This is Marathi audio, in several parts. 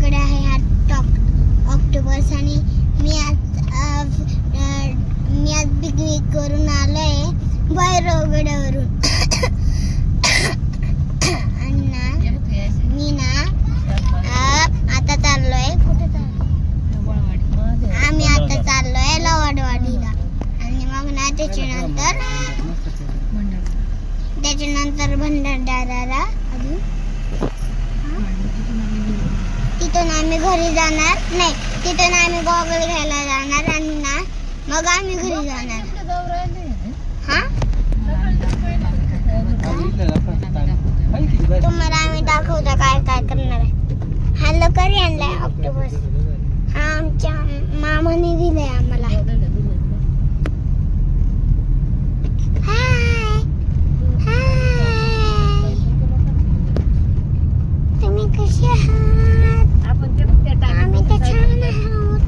माझ्याकडे आहे हा ऑक्टोपस आणि मी आज पिकनिक करून आलोय भैरवगडावरून. आणि मी आता चाललोय आम्ही आता चाललोय लवडवाडीला. आणि मग त्याच्यानंतर भंडारदऱ्याला अजून तिथून आम्ही घरी जाणार. नाही, तिथून आम्ही गॉगल घ्यायला जाणार आणि मग आम्ही घरी जाणार. तुम्हाला आम्ही दाखवतो काय काय करणार आहे. हा लवकर आणलाय ऑक्टोपस. हा आमच्या मामाने दिलाय आम्हाला. हाय हाय, तुम्ही कसे आहात? आम्ही तर छान आहोत.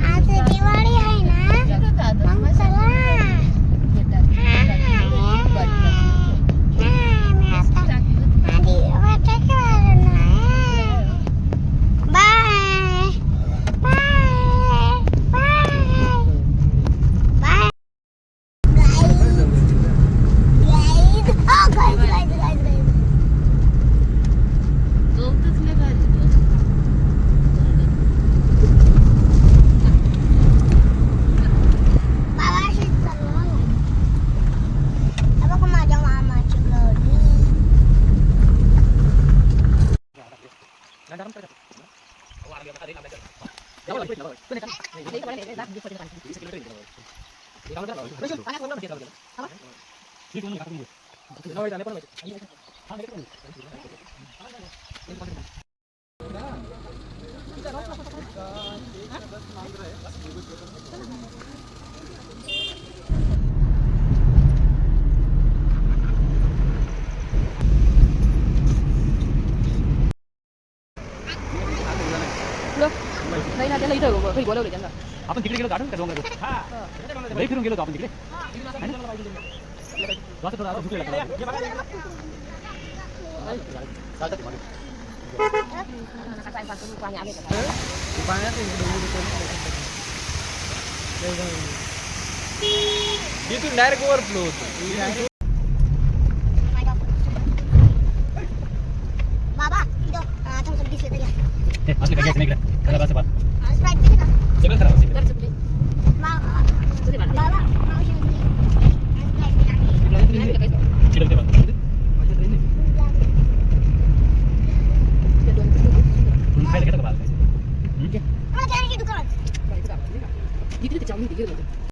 आज दिवाळी आहे ना, मग चला. नाही ना, त्याला इथं घरी बोलवले त्यांना. आपण तिकडे गेलो गाडून का डोंगर लई फिरून गेलो आपण तिकडे. तिथून डायरेक्ट ओव्हरफ्लो होतो. बाबा इथं दिसलं तरी असं काय नाही इकडे खराब असं बात स्प्राईट पिली का? सगळं खराब असतं. बाबा मावशी चिडल ते बात खायला घेता का बात मला दुकानात इथे चावली